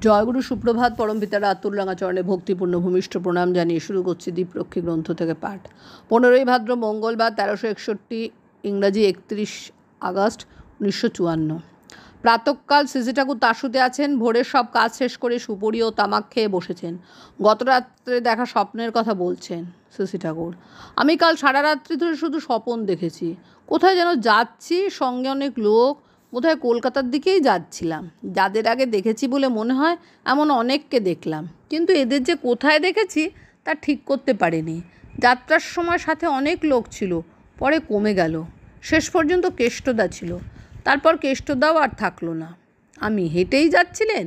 জয়গুরু সুপ্রভাত। পরমপিতার আতুলরাঙা চরণে ভক্তিপূর্ণ ভূমিষ্ঠ প্রণাম জানিয়ে শুরু করছি দীপরক্ষী গ্রন্থ থেকে পাঠ। 15ই ভাদ্র মঙ্গলবার, 1361 ইংরাজি 31 আগস্ট 1954। প্রাতঃকাল শ্রীজি ঠাকুর তাশুতে আছেন। ভোরের সব কাজ শেষ করে সুপুরি ও তামাক খেয়ে বসেছেন। গত রাত্রে দেখা স্বপ্নের কথা বলছেন শ্রীজি ঠাকুর। আমি কাল সারা রাত্রি ধরে শুধু স্বপন দেখেছি। কোথায় যেন যাচ্ছি, সঙ্গে অনেক লোক, বোধহয় কলকাতার দিকেই যাচ্ছিলাম। যাদের আগে দেখেছি বলে মনে হয় এমন অনেককে দেখলাম, কিন্তু এদের যে কোথায় দেখেছি তা ঠিক করতে পারিনি। যাত্রার সময় সাথে অনেক লোক ছিল, পরে কমে গেল। শেষ পর্যন্ত কেষ্টদা ছিল, তারপর কেষ্টদাও আর থাকলো না। আমি হেঁটেই যাচ্ছিলেন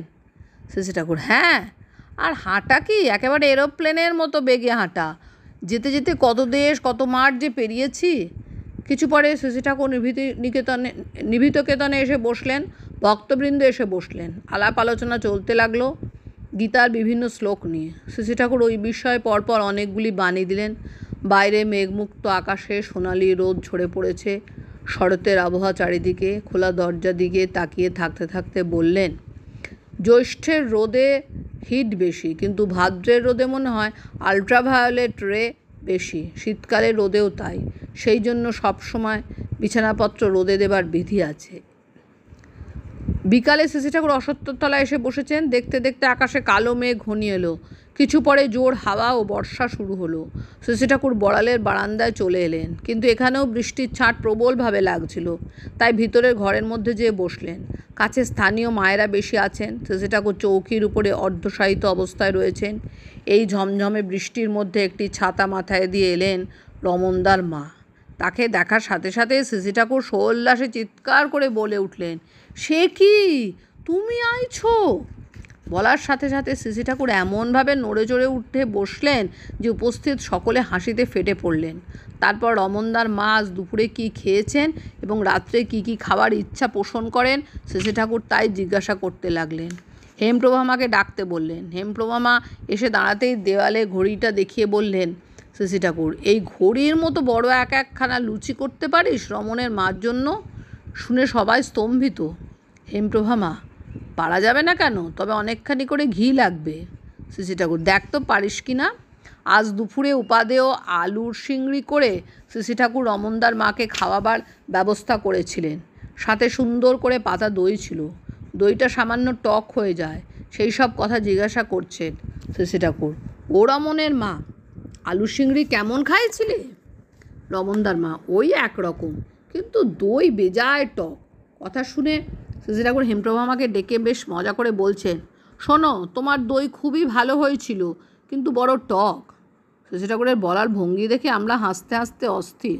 শ্রীজি ঠাকুর? হ্যাঁ, আর হাঁটা কি একেবারে এরোপ্লেনের মতো বেগে হাঁটা। যেতে যেতে কত দেশ কত মাঠ যে পেরিয়েছি। কিছু পরে শ্রীজি ঠাকুর নিভৃতকেতনে এসে বসলেন। ভক্তবৃন্দ এসে বসলেন। আলাপ আলোচনা চলতে লাগলো গীতার বিভিন্ন শ্লোক নিয়ে। শ্রীজি ঠাকুর ওই বিষয়ে পরপর অনেকগুলি বাণী দিলেন। বাইরে মেঘমুক্ত আকাশে সোনালি রোদ ঝরে পড়েছে। শরতের আবহাওয়া চারিদিকে। খোলা দরজা দিকে তাকিয়ে থাকতে থাকতে বললেন, জ্যৈষ্ঠের রোদে হিট বেশি, কিন্তু ভাদ্রের রোদে মনে হয় আলট্রাভায়োলেট রে বেশি। শীতকালে রোদেও তাই। সেই জন্য সবসময় বিছানাপত্র রোদে দেবার বিধি আছে। বিকালে শ্রীজি ঠাকুর অশ্বত্থতলায় এসে বসেছেন। দেখতে দেখতে আকাশে কালো মেঘ ঘনিয়ে এলো। কিছু পরে জোর হাওয়া ও বর্ষা শুরু হলো। শ্রীজি ঠাকুর বড়ালের বারান্দায় চলে এলেন, কিন্তু এখানেও বৃষ্টির ছাঁট প্রবলভাবে লাগছিল। তাই ভিতরের ঘরের মধ্যে যেয়ে বসলেন। কাছে স্থানীয় মায়েরা বেশি আছেন। শ্রীজি ঠাকুর চৌকির উপরে অর্ধশায়িত অবস্থায় রয়েছেন। এই ঝমঝমে বৃষ্টির মধ্যে একটি ছাতা মাথায় দিয়ে এলেন রমনদার মা। তাকে দেখার সাথে সাথে শ্রীজি ঠাকুর সোল্লাসে চিৎকার করে বলে উঠলেন, সে কি, তুমি আইছো? বলার সাথে সাথে শ্রীজি ঠাকুর এমনভাবে নড়ে চড়ে উঠে বসলেন যে উপস্থিত সকলে হাসিতে ফেটে পড়লেন। তারপর রমনদার মা আজ দুপুরে কী খেয়েছেন এবং রাত্রে কী কী খাবার ইচ্ছা পোষণ করেন শ্রীজি ঠাকুর তাই জিজ্ঞাসা করতে লাগলেন। হেমপ্রভামাকে ডাকতে বললেন। হেমপ্রভামা এসে দাঁড়াতেই দেওয়ালে ঘড়িটা দেখিয়ে বললেন, শ্রীজি ঠাকুর, এই ঘড়ির মতো বড় একখানা লুচি করতে পারিস রমনের মার জন্য? শুনে সবাই স্তম্ভিত। হেমপ্রভামা, পারা যাবে না কেন, তবে অনেকখানি করে ঘি লাগবে। শ্রীজি ঠাকুর, দেখ তো পারিস কি না। আজ দুপুরে উপাদেয় আলুর সিংড়ি করে শ্রীজি ঠাকুর রমনদার মাকে খাওয়াবার ব্যবস্থা করেছিলেন। সাথে সুন্দর করে পাতা দই ছিল। দইটা সামান্য টক হয়ে যায়, সেই সব কথা জিজ্ঞাসা করছেন শ্রীজি ঠাকুর। ও রমনের মা, আলু সিংড়ি কেমন খাইছিলে? রমনদার মা, ওই একরকম, কিন্তু দই বেজায় টক। কথা শুনে শ্রীজি ঠাকুর হেমপ্রভামাকে ডেকে বেশ মজা করে বলছেন, শোনো, তোমার দই খুবই ভালো হয়েছিল, কিন্তু বড় টক। শ্রীজি ঠাকুরের বলার ভঙ্গি দেখে আমরা হাসতে হাসতে অস্থির।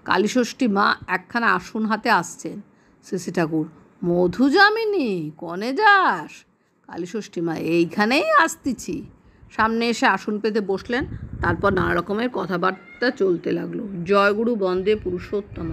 কালীষষ্ঠী মা একখানা আসন হাতে আসছেন। শ্রীজি ঠাকুর, মধুযামিনী, কনে যাস? কালীষষ্ঠী মা, এইখানেই আসতেছি। সামনে এসে আসন পেতে বসলেন। তারপর নানা রকমের কথাবার্তা চলতে লাগলো। জয়গুরু বন্দে পুরুষোত্তম।